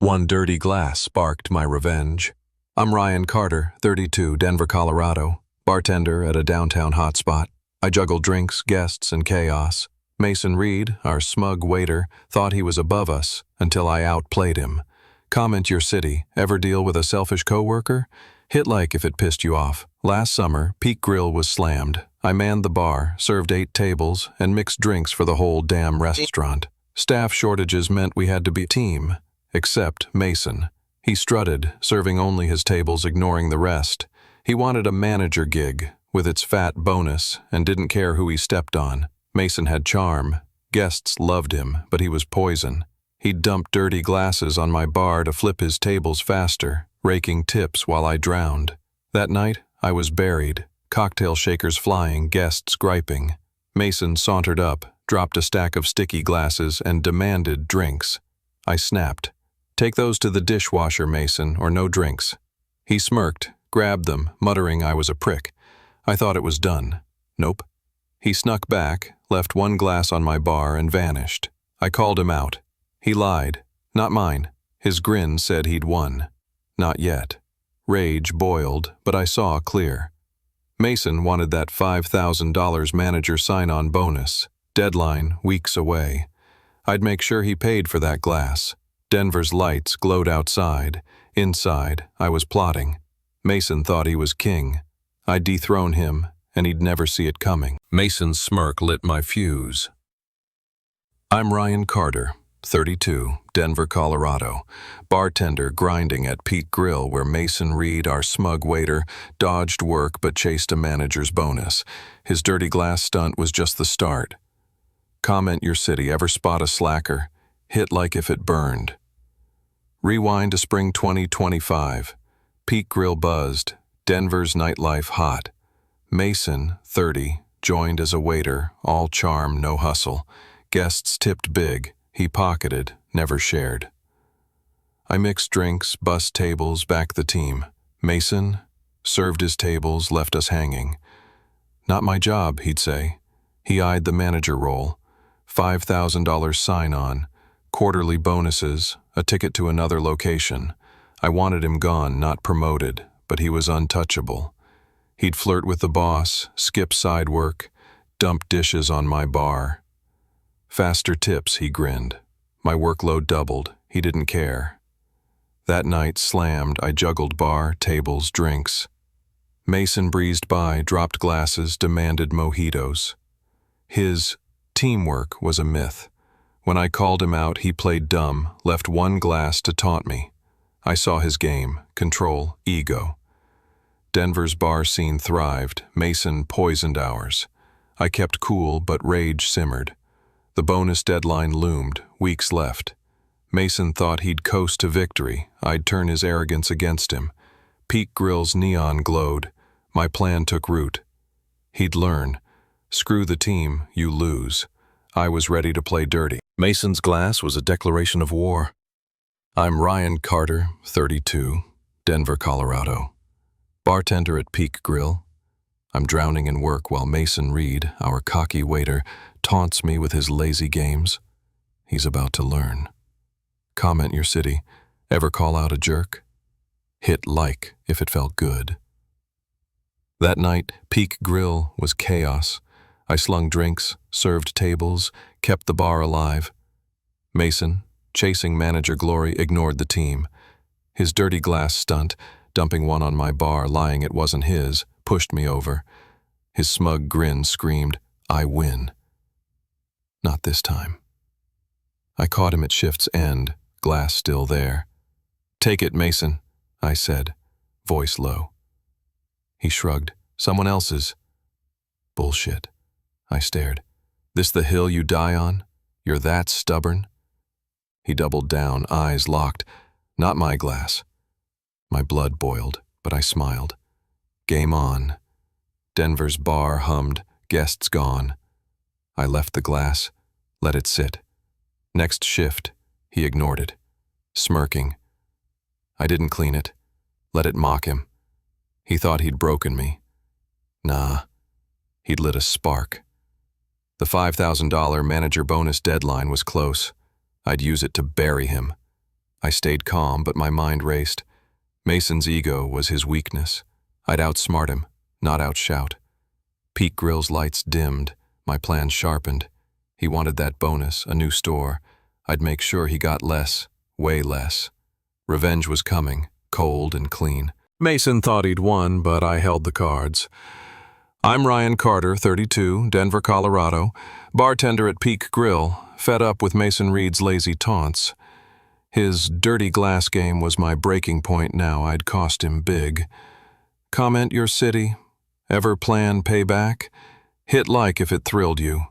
One dirty glass sparked my revenge. I'm Ryan Carter, 32, Denver, Colorado, bartender at a downtown hotspot. I juggle drinks, guests, and chaos. Mason Reed, our smug waiter, thought he was above us until I outplayed him. Comment your city. Ever deal with a selfish coworker? Hit like if it pissed you off. Last summer, Peak Grill was slammed. I manned the bar, served 8 tables, and mixed drinks for the whole damn restaurant. Staff shortages meant we had to be a team. Except Mason. He strutted, serving only his tables, ignoring the rest. He wanted a manager gig, with its fat bonus, and didn't care who he stepped on. Mason had charm. Guests loved him, but he was poison. He'd dump dirty glasses on my bar to flip his tables faster, raking tips while I drowned. That night, I was buried, cocktail shakers flying, guests griping. Mason sauntered up, dropped a stack of sticky glasses, and demanded drinks. I snapped. "Take those to the dishwasher, Mason, or no drinks." He smirked, grabbed them, muttering I was a prick. I thought it was done. Nope. He snuck back, left one glass on my bar, and vanished. I called him out. He lied. Not mine. His grin said he'd won. Not yet. Rage boiled, but I saw clear. Mason wanted that $5,000 manager sign-on bonus. Deadline weeks away. I'd make sure he paid for that glass. Denver's lights glowed outside. Inside, I was plotting. Mason thought he was king. I'd dethrone him, and he'd never see it coming. Mason's smirk lit my fuse. I'm Ryan Carter, 32, Denver, Colorado, bartender grinding at Peak Grill where Mason Reed, our smug waiter, dodged work but chased a manager's bonus. His dirty glass stunt was just the start. Comment your city. Ever spot a slacker? Hit like if it burned. Rewind to spring 2025. Peak Grill buzzed. Denver's nightlife hot. Mason, 30, joined as a waiter, all charm, no hustle. Guests tipped big. He pocketed, never shared. I mixed drinks, bussed tables, backed the team. Mason served his tables, left us hanging. Not my job, he'd say. He eyed the manager role. $5,000 sign-on, quarterly bonuses, a ticket to another location. I wanted him gone, not promoted, but he was untouchable. He'd flirt with the boss, skip side work, dump dishes on my bar. Faster tips, he grinned. My workload doubled. He didn't care. That night slammed. I juggled bar, tables, drinks. Mason breezed by, dropped glasses, demanded mojitos. His teamwork was a myth. When I called him out, he played dumb, left one glass to taunt me. I saw his game, control, ego. Denver's bar scene thrived. Mason poisoned ours. I kept cool, but rage simmered. The bonus deadline loomed, weeks left. Mason thought he'd coast to victory. I'd turn his arrogance against him. Peak Grill's neon glowed. My plan took root. He'd learn. Screw the team, you lose. I was ready to play dirty. Mason's glass was a declaration of war. I'm Ryan Carter, 32, Denver, Colorado, bartender at Peak Grill. I'm drowning in work while Mason Reed, our cocky waiter, taunts me with his lazy games. He's about to learn. Comment your city. Ever call out a jerk? Hit like if it felt good. That night, Peak Grill was chaos. I slung drinks, served tables, kept the bar alive. Mason, chasing manager glory, ignored the team. His dirty glass stunt, dumping one on my bar, lying it wasn't his, pushed me over. His smug grin screamed, I win. Not this time. I caught him at shift's end, glass still there. Take it, Mason, I said, voice low. He shrugged. Someone else's. Bullshit. I stared. This the hill you die on? You're that stubborn? He doubled down, eyes locked. Not my glass. My blood boiled, but I smiled. Game on. Denver's bar hummed, guests gone. I left the glass, let it sit. Next shift, he ignored it, smirking. I didn't clean it, let it mock him. He thought he'd broken me. Nah, he'd lit a spark. The $5,000 manager bonus deadline was close. I'd use it to bury him. I stayed calm, but my mind raced. Mason's ego was his weakness. I'd outsmart him, not outshout. Pete Grill's lights dimmed, my plans sharpened. He wanted that bonus, a new store. I'd make sure he got less, way less. Revenge was coming, cold and clean. Mason thought he'd won, but I held the cards. I'm Ryan Carter, 32, Denver, Colorado, bartender at Peak Grill, fed up with Mason Reed's lazy taunts. His dirty glass game was my breaking point now. I'd cost him big. Comment your city. Ever plan payback? Hit like if it thrilled you.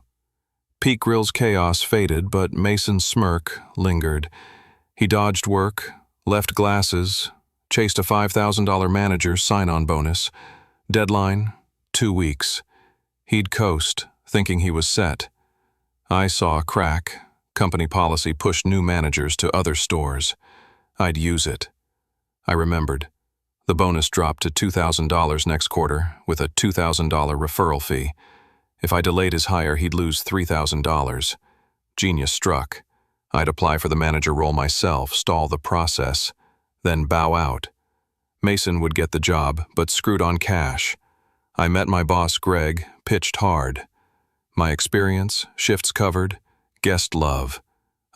Peak Grill's chaos faded, but Mason's smirk lingered. He dodged work, left glasses, chased a $5,000 manager sign-on bonus. Deadline, 2 weeks. He'd coast, thinking he was set. I saw a crack. Company policy pushed new managers to other stores. I'd use it. I remembered. The bonus dropped to $2,000 next quarter, with a $2,000 referral fee. If I delayed his hire, he'd lose $3,000. Genius struck. I'd apply for the manager role myself, stall the process, then bow out. Mason would get the job, but screwed on cash. I met my boss, Greg, pitched hard. My experience, shifts covered, guest love.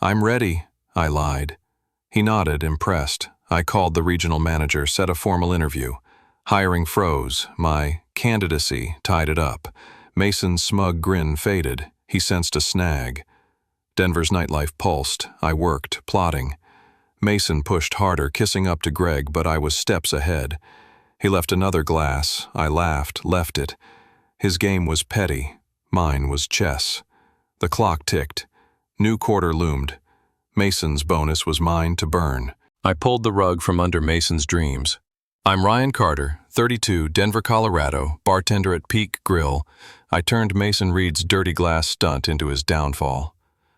I'm ready, I lied. He nodded, impressed. I called the regional manager, set a formal interview. Hiring froze. My candidacy tied it up. Mason's smug grin faded. He sensed a snag. Denver's nightlife pulsed. I worked, plotting. Mason pushed harder, kissing up to Greg, but I was steps ahead. He left another glass. I laughed, left it. His game was petty. Mine was chess. The clock ticked. New quarter loomed. Mason's bonus was mine to burn. I pulled the rug from under Mason's dreams. I'm Ryan Carter, 32, Denver, Colorado, bartender at Peak Grill. I turned Mason Reed's dirty glass stunt into his downfall.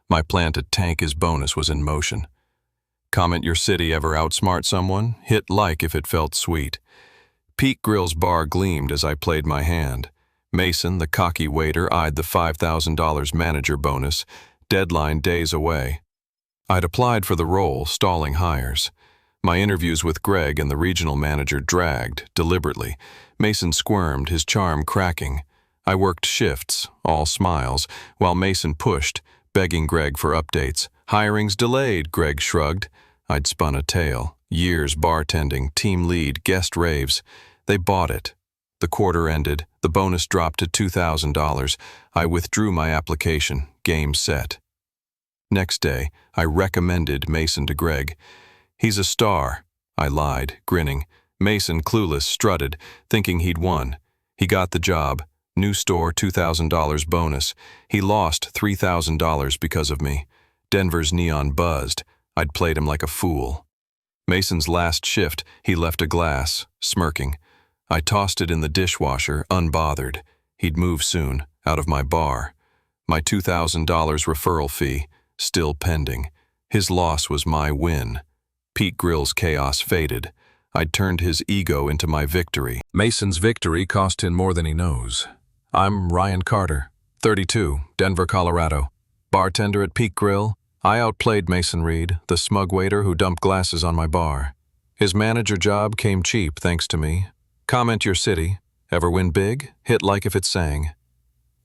My plan to tank his bonus was in motion. Comment your city ever outsmart someone? Hit like if it felt sweet. Peak Grill's bar gleamed as I played my hand. Mason, the cocky waiter, eyed the $5,000 manager bonus, deadline days away. I'd applied for the role, stalling hires. My interviews with Greg and the regional manager dragged, deliberately. Mason squirmed, his charm cracking. I worked shifts, all smiles, while Mason pushed, begging Greg for updates. Hirings delayed, Greg shrugged. I'd spun a tale. Years bartending, team lead, guest raves. They bought it. The quarter ended. The bonus dropped to $2,000. I withdrew my application. Game set. Next day, I recommended Mason to Greg. He's a star. I lied, grinning. Mason, clueless, strutted, thinking he'd won. He got the job. New store, $2,000 bonus. He lost $3,000 because of me. Denver's neon buzzed. I'd played him like a fool. Mason's last shift, he left a glass, smirking. I tossed it in the dishwasher, unbothered. He'd move soon, out of my bar. My $2,000 referral fee, still pending. His loss was my win. Pete Grill's chaos faded. I'd turned his ego into my victory. Mason's victory cost him more than he knows. I'm Ryan Carter, 32, Denver, Colorado. Bartender at Peak Grill. I outplayed Mason Reed, the smug waiter who dumped glasses on my bar. His manager job came cheap thanks to me. Comment your city. Ever win big? Hit like if it sang.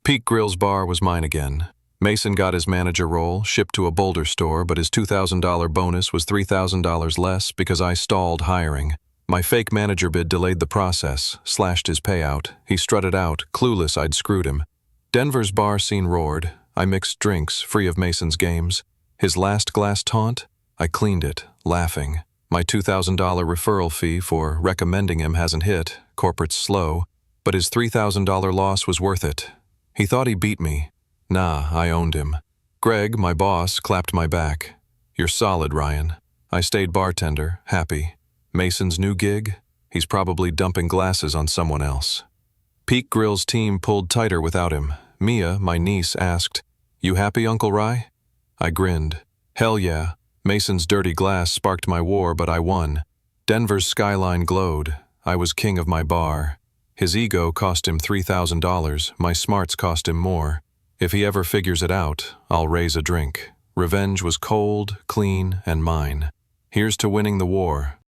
Peak Grill's bar was mine again. Mason got his manager role, shipped to a Boulder store, but his $2,000 bonus was $3,000 less because I stalled hiring. My fake manager bid delayed the process, slashed his payout. He strutted out, clueless I'd screwed him. Denver's bar scene roared. I mixed drinks, free of Mason's games. His last glass taunt? I cleaned it, laughing. My $2,000 referral fee for recommending him hasn't hit, corporate's slow, but his $3,000 loss was worth it. He thought he beat me. Nah, I owned him. Greg, my boss, clapped my back. You're solid, Ryan. I stayed bartender, happy. Mason's new gig? He's probably dumping glasses on someone else. Peak Grill's team pulled tighter without him. Mia, my niece, asked, "You happy, Uncle Rye?" I grinned. Hell yeah. Mason's dirty glass sparked my war, but I won. Denver's skyline glowed. I was king of my bar. His ego cost him $3,000. My smarts cost him more. If he ever figures it out, I'll raise a drink. Revenge was cold, clean, and mine. Here's to winning the war.